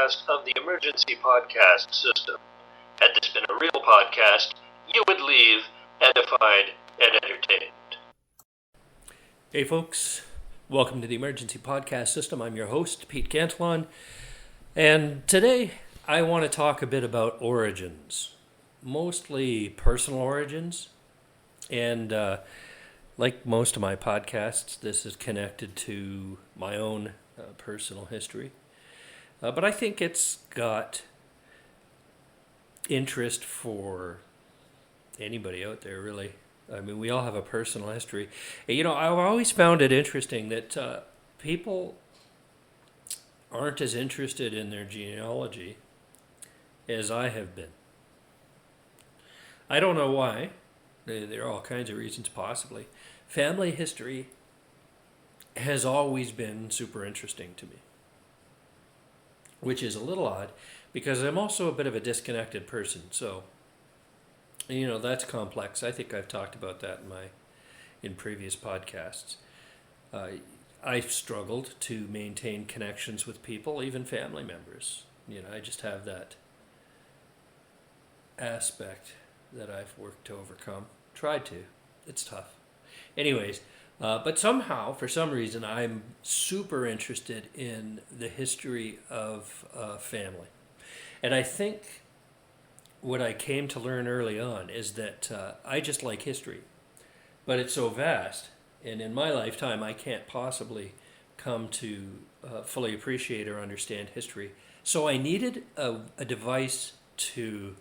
podcast of the Emergency Podcast System. Had this been a real podcast, you would leave edified and entertained. Hey folks, welcome to the Emergency Podcast System. I'm your host, Pete Cantillon, and today I want to talk a bit about origins, mostly personal origins, and like most of my podcasts, this is connected to my own personal history, but I think it's got interest for anybody out there, really. I mean, we all have a personal history. You know, I've always found it interesting that people aren't as interested in their genealogy as I have been. I don't know why. There are all kinds of reasons, possibly. Family history has always been super interesting to me, which is a little odd because I'm also a bit of a disconnected person. So, you know, that's complex. I think I've talked about that in previous podcasts. I've struggled to maintain connections with people, even family members. You know, I just have that aspect that I've worked to overcome. Tried to. It's tough. Anyways, but somehow, for some reason, I'm super interested in the history of family. And I think what I came to learn early on is that I just like history. But it's so vast, and in my lifetime, I can't possibly come to fully appreciate or understand history. So I needed a device to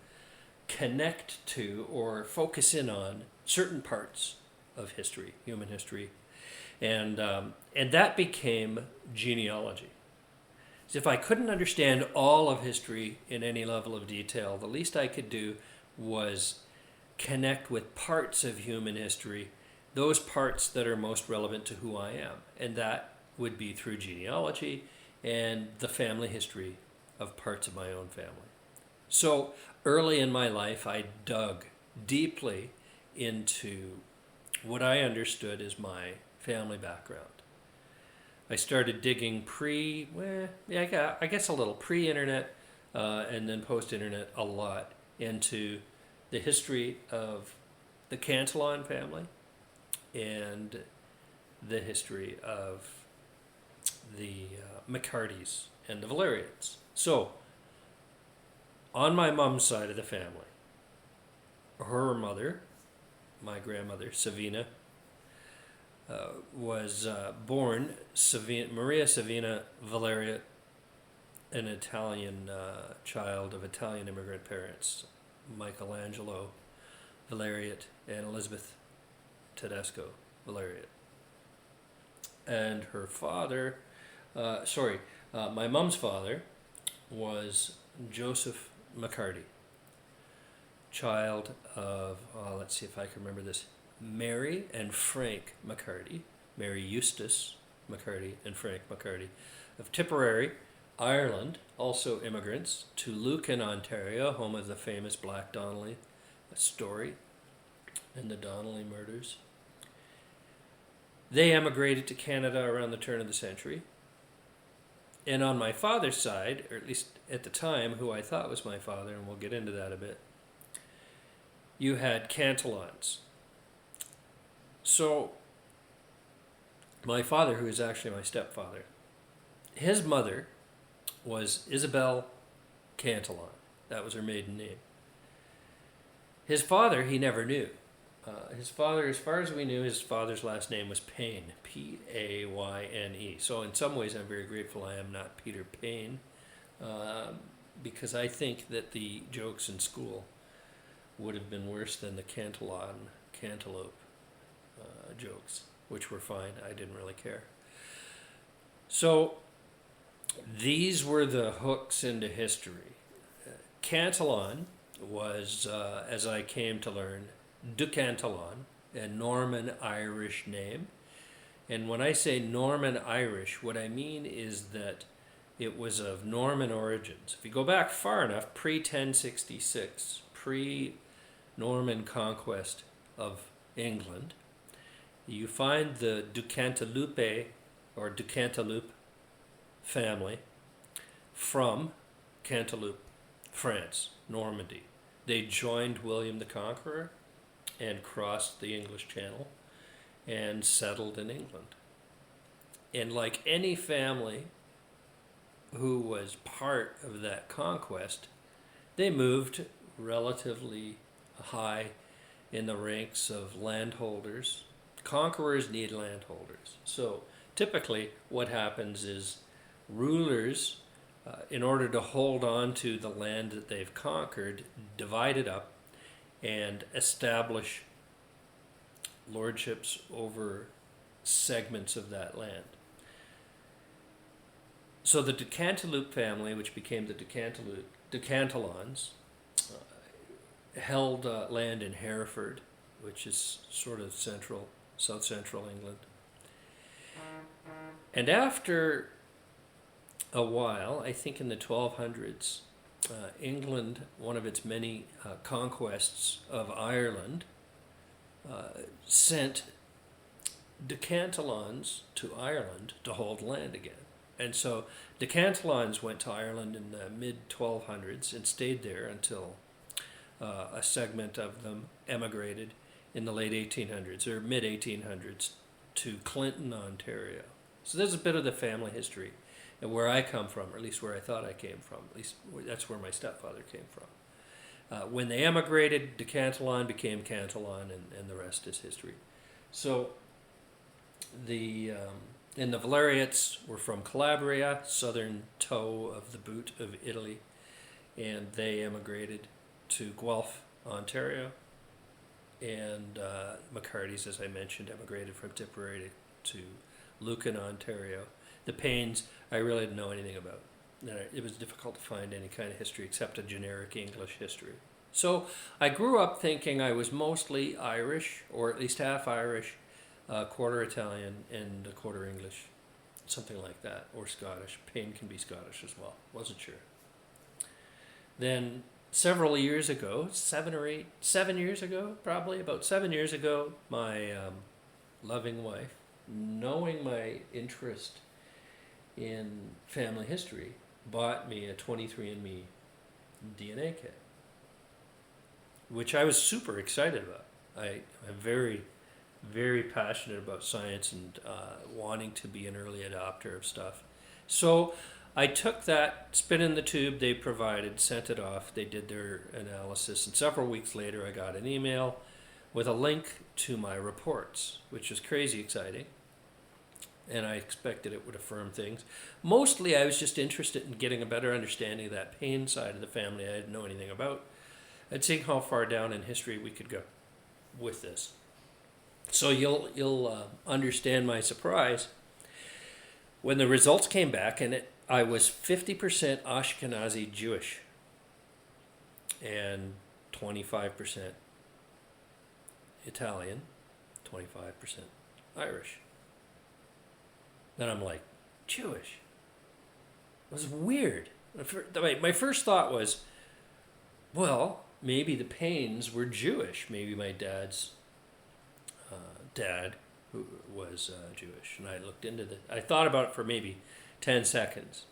connect to or focus in on certain parts of history, human history, and that became genealogy. So if I couldn't understand all of history in any level of detail, the least I could do was connect with parts of human history, those parts that are most relevant to who I am, and that would be through genealogy and the family history of parts of my own family. So early in my life, I dug deeply into what I understood as my family background. I started digging I guess a little pre-internet and then post-internet a lot into the history of the Cantillon family and the history of the McCartys and the Valerians. So, on my mom's side of the family, her mother, my grandmother, Savina, was born Maria Savina Valeriat, an Italian child of Italian immigrant parents, Michelangelo Valeriat and Elizabeth Tedesco Valeriat. And her father, my mom's father was Joseph McCarty, child of, let's see if I can remember this, Mary and Frank McCarty, Mary Eustace McCarty and Frank McCarty, of Tipperary, Ireland, also immigrants, to Lucan, Ontario, home of the famous Black Donnelly story and the Donnelly murders. They emigrated to Canada around the turn of the century. And on my father's side, or at least at the time, who I thought was my father, and we'll get into that a bit, you had Cantillons. So, my father, who is actually my stepfather, his mother was Isabel Cantillon. That was her maiden name. His father, he never knew. His father, as far as we knew, his father's last name was Payne, P-A-Y-N-E. So in some ways, I'm very grateful I am not Peter Payne, because I think that the jokes in school would have been worse than the Cantillon cantaloupe jokes, which were fine. I didn't really care. So these were the hooks into history. Cantillon was, as I came to learn, de Cantillon, a Norman Irish name. And when I say Norman Irish, what I mean is that it was of Norman origins. If you go back far enough, pre-1066, pre-Norman conquest of England, you find the Du Cantilupe or Du Cantilupe family from Cantilupe, France, Normandy. They joined William the Conqueror and crossed the English Channel and settled in England. And like any family who was part of that conquest, they moved relatively high in the ranks of landholders. Conquerors need landholders. So typically what happens is rulers, in order to hold on to the land that they've conquered, divide it up and establish lordships over segments of that land. So the de Cantilupe family, which became the de Cantillons, held land in Hereford, which is sort of south central England. And after a while, I think in the 1200s, England, one of its many conquests of Ireland, sent de Cantillons to Ireland to hold land again. And so de Cantillons went to Ireland in the mid-1200s and stayed there until a segment of them emigrated in the late 1800s or mid-1800s to Clinton, Ontario. So there's a bit of the family history and where I come from, or at least where I thought I came from. At least that's where my stepfather came from. When they emigrated, de Cantillon became Cantillon, and the rest is history. So and the Valeriates were from Calabria, southern toe of the boot of Italy, and they emigrated to Guelph, Ontario. And McCartys, as I mentioned, emigrated from Tipperary to Lucan, Ontario. The Paynes, I really didn't know anything about. It was difficult to find any kind of history except a generic English history. So I grew up thinking I was mostly Irish, or at least half Irish, quarter Italian, and a quarter English, something like that, or Scottish. Payne can be Scottish as well. Wasn't sure. Then several years ago, 7 years ago, probably about 7 years ago, my loving wife, knowing my interest in family history, bought me a 23andMe DNA kit, which I was super excited about. I'm very, very passionate about science and wanting to be an early adopter of stuff. So I took that, spit in the tube they provided, sent it off, they did their analysis, and several weeks later I got an email with a link to my reports, which was crazy exciting. And I expected it would affirm things. Mostly I was just interested in getting a better understanding of that Payne side of the family I didn't know anything about, and seeing how far down in history we could go with this. So you'll understand my surprise when the results came back, and I was 50% Ashkenazi Jewish and 25% Italian, 25% Irish. Then I'm like, Jewish? It was weird. My first thought was, well, maybe the Paynes were Jewish. Maybe my dad's dad who was Jewish. And I looked into I thought about it for maybe 10 seconds.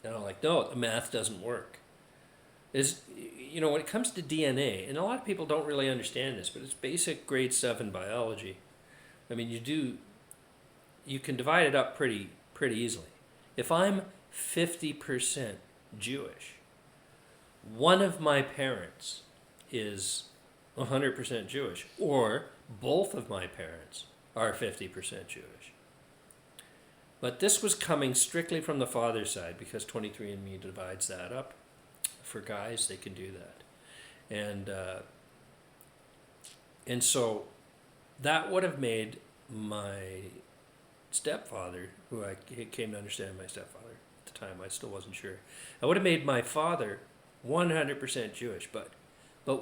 And I'm like, no, the math doesn't work. When it comes to DNA, and a lot of people don't really understand this, but it's basic grade 7 biology. I mean, you can divide it up pretty easily. If I'm 50% Jewish, one of my parents is 100% Jewish, or both of my parents are 50% Jewish. But this was coming strictly from the father's side, because 23andMe divides that up. For guys, they can do that. And so that would have made my stepfather, who I came to understand my stepfather at the time, I still wasn't sure. I would have made my father 100% Jewish, but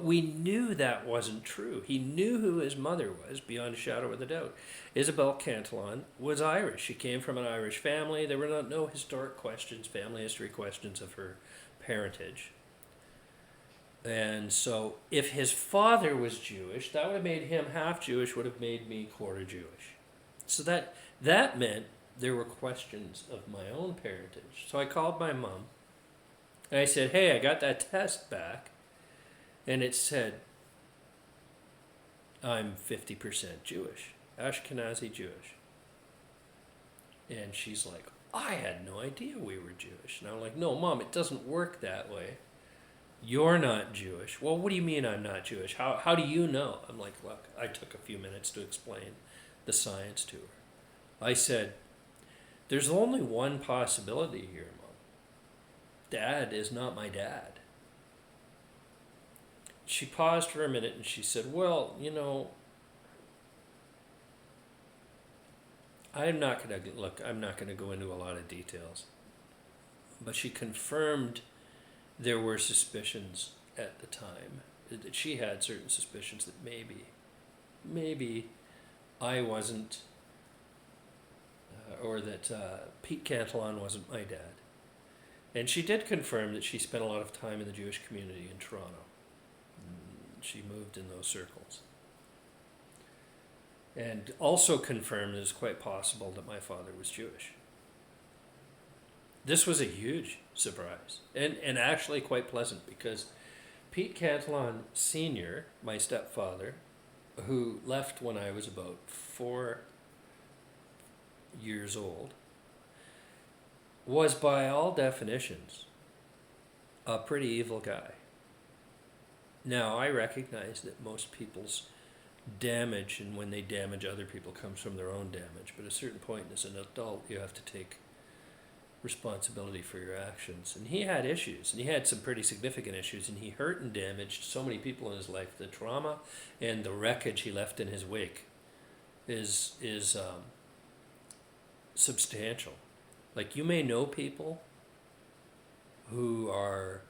we knew that wasn't true. He knew who his mother was, beyond a shadow of a doubt. Isabel Cantillon was Irish. She came from an Irish family. There were no historic questions, family history questions of her parentage. And so if his father was Jewish, that would have made him half Jewish, would have made me quarter Jewish. So that meant there were questions of my own parentage. So I called my mom, And I said, hey, I got that test back, and it said I'm 50% Jewish, Ashkenazi Jewish. And she's like, I had no idea we were Jewish. And I'm like, no, Mom, it doesn't work that way. You're not Jewish. Well, what do you mean I'm not Jewish? How do you know? I'm like, look, I took a few minutes to explain the science to her. I said, there's only one possibility here, Mom. Dad is not my dad. She paused for a minute and she said, well, I'm not going to go into a lot of details. But she confirmed there were suspicions at the time, that she had certain suspicions that maybe I wasn't, or that Pete Cantillon wasn't my dad. And she did confirm that she spent a lot of time in the Jewish community in Toronto. She moved in those circles. And also confirmed that it's quite possible that my father was Jewish. This was a huge surprise, and actually quite pleasant, because Pete Cantillon Sr., my stepfather, who left when I was about 4 years old, was by all definitions a pretty evil guy. Now, I recognize that most people's damage, and when they damage other people, comes from their own damage, but at a certain point as an adult you have to take responsibility for your actions. And he had issues, and he had some pretty significant issues, and he hurt and damaged so many people in his life. The trauma and the wreckage he left in his wake is substantial. Like, you may know people who are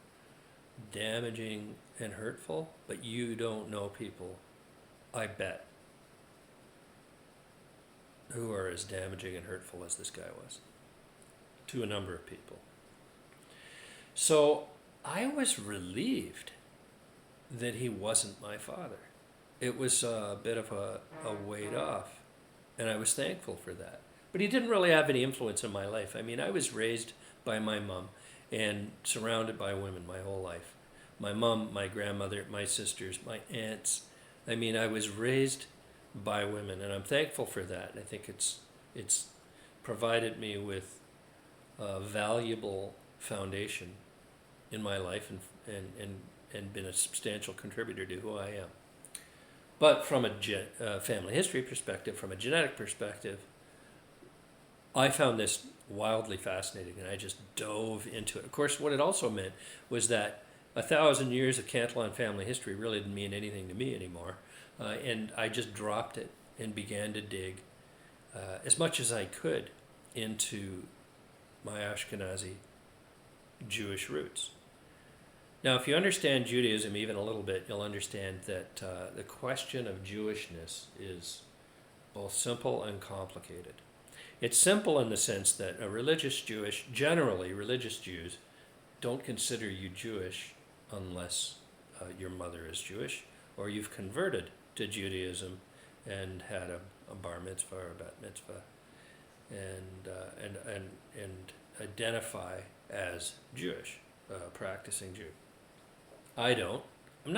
damaging and hurtful, but you don't know people, I bet, who are as damaging and hurtful as this guy was to a number of people. So I was relieved that he wasn't my father. It was a bit of a weight off, and I was thankful for that. But he didn't really have any influence in my life. I mean, I was raised by my mom and surrounded by women my whole life. My mom, my grandmother, my sisters, my aunts. I mean, I was raised by women, and I'm thankful for that. And I think it's provided me with a valuable foundation in my life, and been a substantial contributor to who I am. But from a family history perspective, from a genetic perspective, I found this wildly fascinating, and I just dove into it. Of course, what it also meant was that 1,000 years of Cantillon family history really didn't mean anything to me anymore, and I just dropped it and began to dig as much as I could into my Ashkenazi Jewish roots. Now, if you understand Judaism even a little bit, you'll understand that the question of Jewishness is both simple and complicated. It's simple in the sense that generally religious Jews, don't consider you Jewish unless your mother is Jewish, or you've converted to Judaism and had a bar mitzvah or a bat mitzvah, and identify as Jewish, practicing Jew. I don't. I'm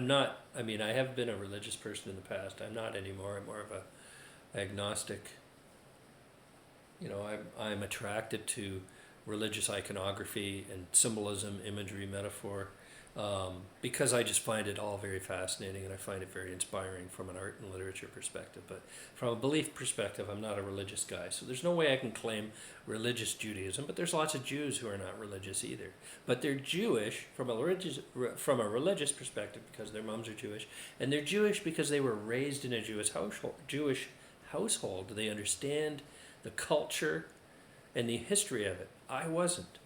not. I mean, I have been a religious person in the past. I'm not anymore. I'm more of a agnostic. I'm attracted to religious iconography and symbolism, imagery, metaphor, because I just find it all very fascinating, and I find it very inspiring from an art and literature perspective. But from a belief perspective, I'm not a religious guy, so there's no way I can claim religious Judaism. But there's lots of Jews who are not religious either. But they're Jewish from a religious perspective because their moms are Jewish, and they're Jewish because they were raised in a Jewish household. They understand the culture and the history of it. I wasn't.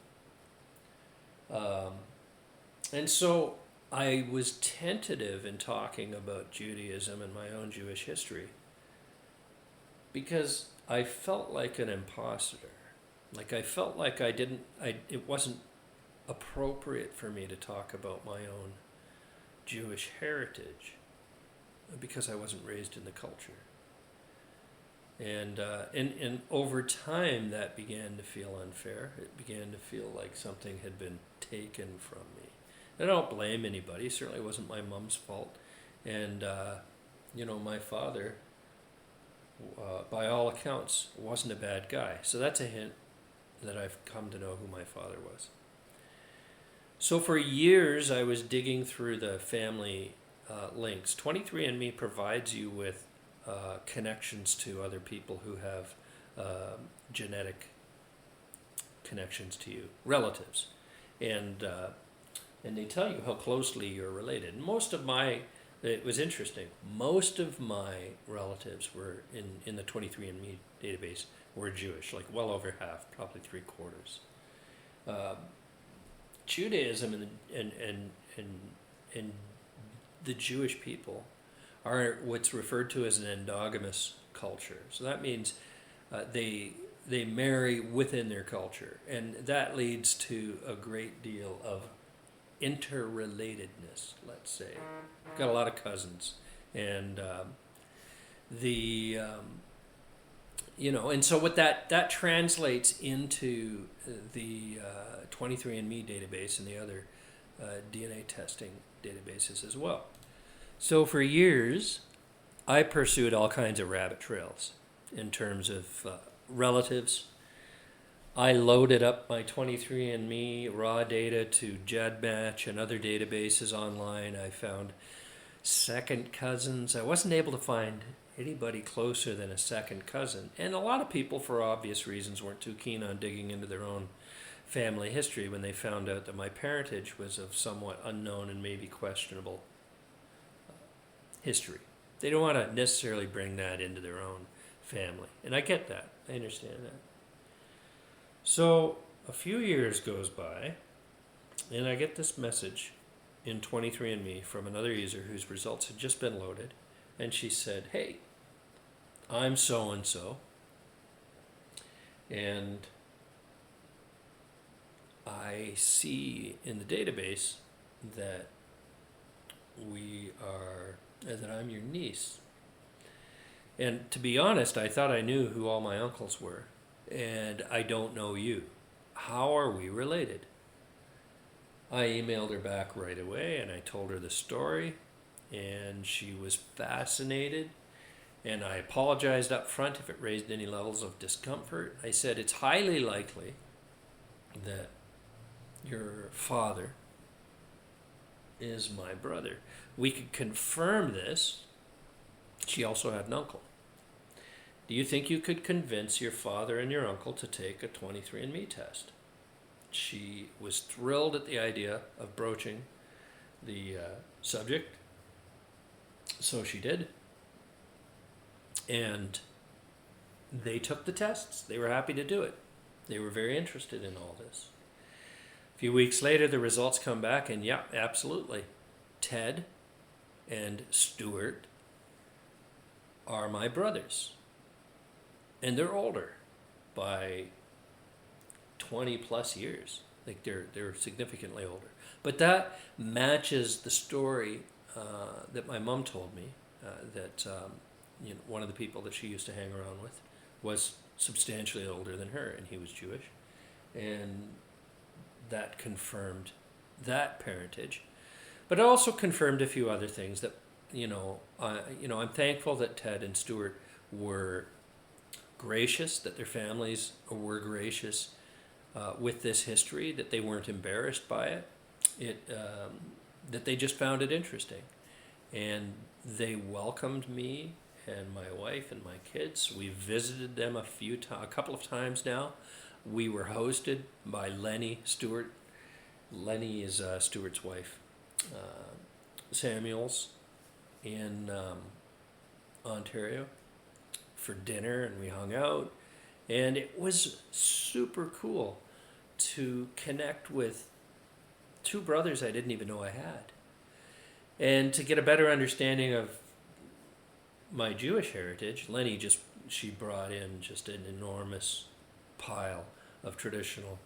And so I was tentative in talking about Judaism and my own Jewish history because I felt like an imposter. Like, I felt like it wasn't appropriate for me to talk about my own Jewish heritage because I wasn't raised in the culture. And over time, that began to feel unfair. It began to feel like something had been taken from me. I don't blame anybody. It certainly wasn't my mom's fault. And, my father, by all accounts, wasn't a bad guy. So that's a hint that I've come to know who my father was. So for years, I was digging through the family links. 23andMe provides you with connections to other people who have genetic connections to you, relatives, and they tell you how closely you're related. And it was interesting. Most of my relatives were in the 23andMe database were Jewish, like well over half, probably 3/4. Judaism and the Jewish people are what's referred to as an endogamous culture. So that means they marry within their culture, and that leads to a great deal of interrelatedness. Let's say, I've got a lot of cousins, and and so what that translates into the 23andMe database and the other DNA testing databases as well. So for years, I pursued all kinds of rabbit trails in terms of relatives. I loaded up my 23andMe raw data to GEDmatch and other databases online. I found second cousins. I wasn't able to find anybody closer than a second cousin. And a lot of people, for obvious reasons, weren't too keen on digging into their own family history when they found out that my parentage was of somewhat unknown and maybe questionable history. They don't want to necessarily bring that into their own family. And I get that. I understand that. So a few years goes by, and I get this message in 23andMe from another user whose results had just been loaded. And she said, "Hey, I'm so-and-so, and I see in the database that that I'm your niece." And to be honest, I thought I knew who all my uncles were, and I don't know you. How are we related? I emailed her back right away, and I told her the story, and she was fascinated, and I apologized up front if it raised any levels of discomfort. I said, it's highly likely that your father is my brother. We could confirm this. She also had an uncle. Do you think you could convince your father and your uncle to take a 23andMe test? She was thrilled at the idea of broaching the subject. So she did. And they took the tests. They were happy to do it. They were very interested in all this. A few weeks later, the results come back, and yeah, absolutely. Ted and Stuart are my brothers. And they're older by 20 plus years. Like they're significantly older. But that matches the story that my mom told me, that one of the people that she used to hang around with was substantially older than her, and he was Jewish. And that confirmed that parentage. But it also confirmed a few other things that, I'm thankful that Ted and Stuart were gracious, that their families were gracious with this history, that they weren't embarrassed by it, that they just found it interesting. And they welcomed me and my wife and my kids. We visited them a couple of times now. We were hosted by Lenny Stewart. Lenny is Stewart's wife. Samuels in Ontario for dinner, and we hung out. And it was super cool to connect with two brothers I didn't even know I had. And to get a better understanding of my Jewish heritage, Lenny she brought in just an enormous pile of traditional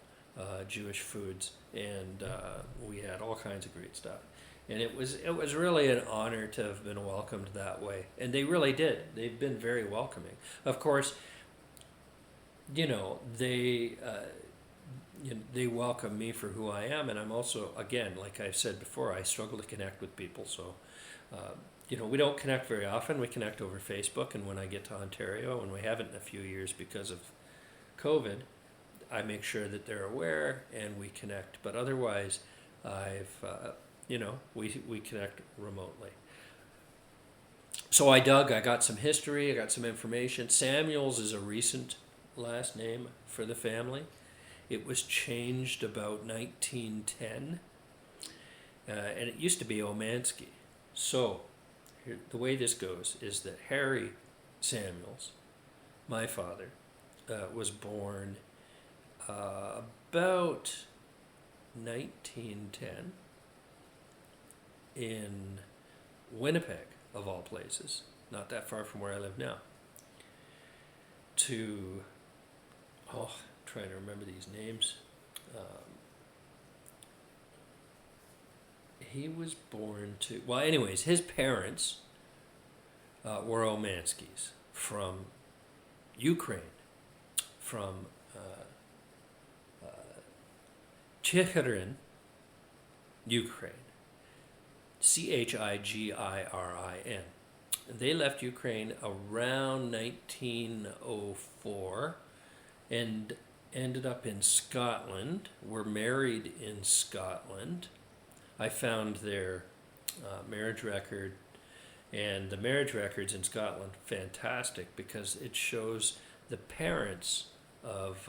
Jewish foods, and we had all kinds of great stuff. And it was really an honor to have been welcomed that way. And they really did. They've been very welcoming. Of course, they they welcome me for who I am, and I'm also, again, like I've said before, I struggle to connect with people. So, we don't connect very often. We connect over Facebook, and when I get to Ontario, and we haven't in a few years because of COVID, I make sure that they're aware and we connect. But otherwise, we connect remotely. So I got some history, I got some information. Samuels is a recent last name for the family. It was changed about 1910, and it used to be Omansky. So the way this goes is that Harry Samuels, my father, was born about 1910 in Winnipeg, of all places, not that far from where I live now, trying to remember these names. He was born to, well, anyways, his parents were Omanskys from Ukraine, from Chigirin, Ukraine. Chigirin. They left Ukraine around 1904 and ended up in Scotland, were married in Scotland. I found their marriage record, and the marriage records in Scotland fantastic because it shows the parents of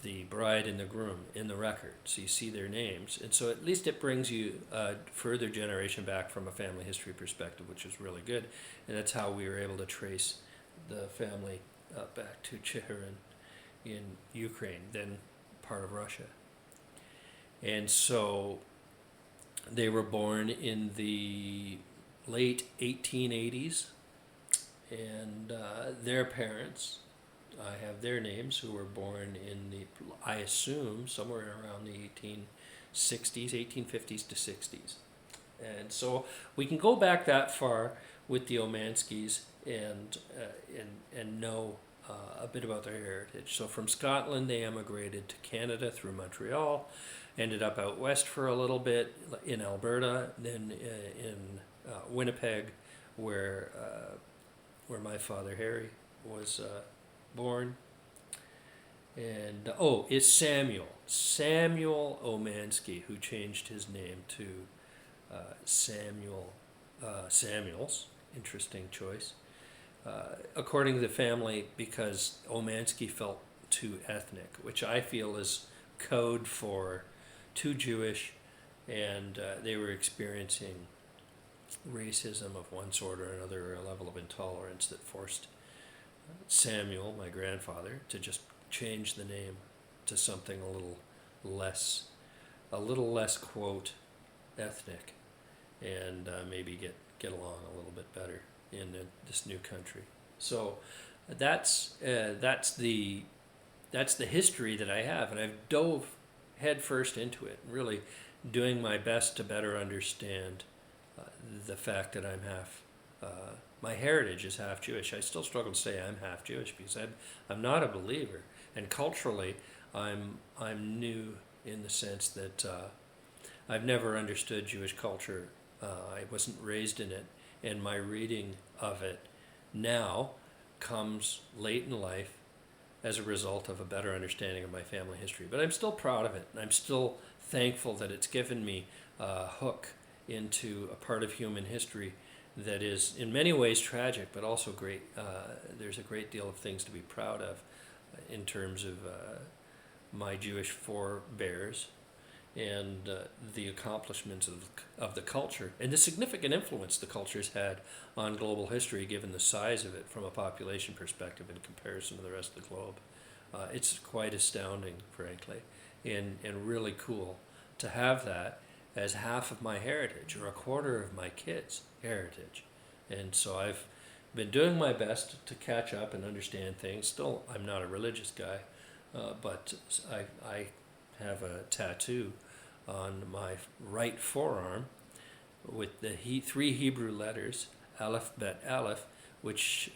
the bride and the groom in the record. So you see their names. And so at least it brings you a further generation back from a family history perspective, which is really good. And that's how we were able to trace the family back to Chigirin in Ukraine, then part of Russia. And so they were born in the late 1880s, and their parents, I have their names, who were born in I assume, somewhere around the 1860s, 1850s to 60s. And so we can go back that far with the Omanskys and know a bit about their heritage. So from Scotland, they emigrated to Canada through Montreal, ended up out west for a little bit in Alberta, then in Winnipeg, where my father Harry was born. And it's Samuel Omansky, who changed his name to Samuels. Interesting choice. According to the family, because Omansky felt too ethnic, which I feel is code for too Jewish, and they were experiencing racism of one sort or another, or a level of intolerance that forced Samuel, my grandfather, to just change the name to something a little less quote ethnic, and maybe get along a little bit better in this new country. So that's the history that I have, and I've dove headfirst into it, really doing my best to better understand the fact that I'm half. My heritage is half Jewish. I still struggle to say I'm half Jewish because I'm not a believer, and culturally I'm new in the sense that I've never understood Jewish culture. I wasn't raised in it, and my reading of it now comes late in life as a result of a better understanding of my family history. But I'm still proud of it, and I'm still thankful that it's given me a hook into a part of human history that is in many ways tragic, but also great. There's a great deal of things to be proud of in terms of my Jewish forebears and the accomplishments of the culture and the significant influence the culture's had on global history, given the size of it from a population perspective in comparison to the rest of the globe. It's quite astounding, frankly, and really cool to have that as half of my heritage or a quarter of my kids' heritage. And so I've been doing my best to catch up and understand things. Still, I'm not a religious guy, but I have a tattoo on my right forearm with the three Hebrew letters, Aleph, Bet, Aleph, which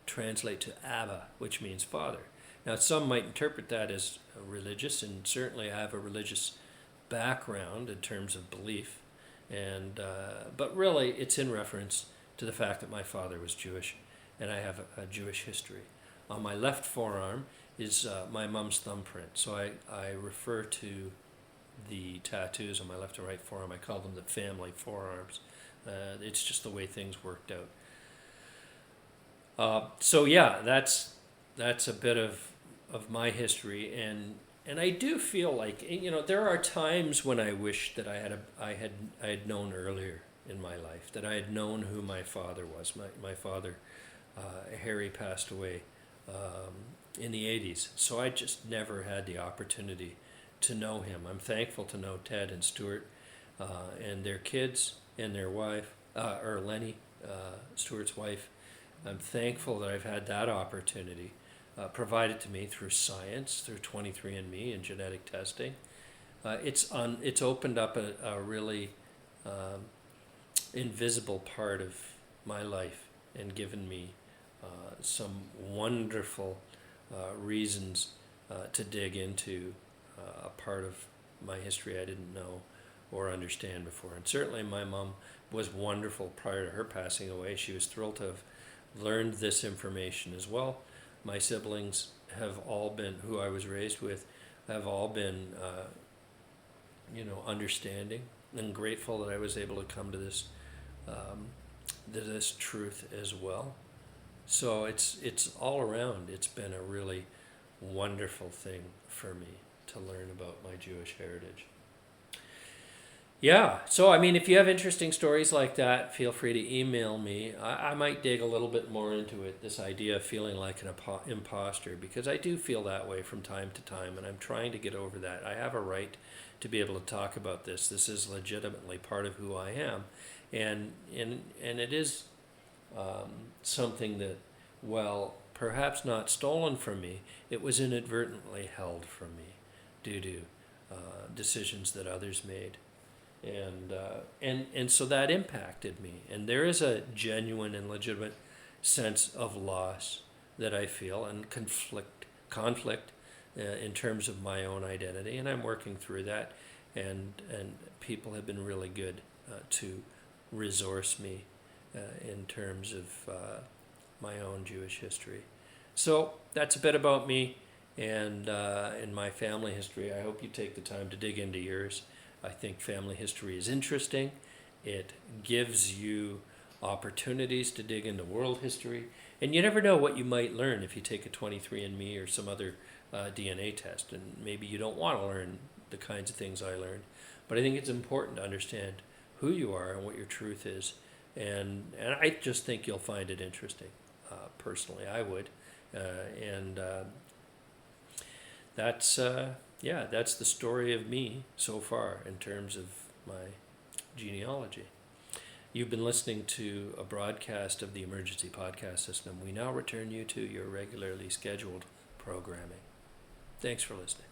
translate to Abba, which means father. Now, some might interpret that as religious, and certainly I have a religious background in terms of belief, but really it's in reference to the fact that my father was Jewish, and I have a Jewish history. On my left forearm is my mom's thumbprint, so I refer to the tattoos on my left and right forearm. I call them the family forearms. It's just the way things worked out. So yeah, that's a bit of my history, and I do feel like, there are times when I wish that I had known earlier in my life, that I had known who my father was. My father, Harry, passed away in the 80s, so I just never had the opportunity to know him. I'm thankful to know Ted and Stuart and their kids and their wife, or Lenny, Stuart's wife. I'm thankful that I've had that opportunity provided to me through science, through 23andMe and genetic testing. It's opened up a really invisible part of my life and given me some wonderful reasons to dig into a part of my history I didn't know or understand before. And certainly my mom was wonderful prior to her passing away. She was thrilled to have learned this information as well. My siblings have all been, who I was raised with, have all been, understanding and grateful that I was able to come to this truth as well. So it's all around. It's been a really wonderful thing for me to learn about my Jewish heritage. Yeah, so if you have interesting stories like that, feel free to email me. I might dig a little bit more into it, this idea of feeling like an imposter, because I do feel that way from time to time, and I'm trying to get over that. I have a right to be able to talk about this. This is legitimately part of who I am, and it is something that, well, perhaps not stolen from me, it was inadvertently held from me due to decisions that others made. And so that impacted me. And there is a genuine and legitimate sense of loss that I feel, and conflict in terms of my own identity. And I'm working through that. And people have been really good to resource me in terms of my own Jewish history. So that's a bit about me and in my family history. I hope you take the time to dig into yours. I think family history is interesting. It gives you opportunities to dig into world history. And you never know what you might learn if you take a 23andMe or some other DNA test. And maybe you don't want to learn the kinds of things I learned. But I think it's important to understand who you are and what your truth is. And I just think you'll find it interesting. Personally, I would. That's the story of me so far in terms of my genealogy. You've been listening to a broadcast of the Emergency Podcast System. We now return you to your regularly scheduled programming. Thanks for listening.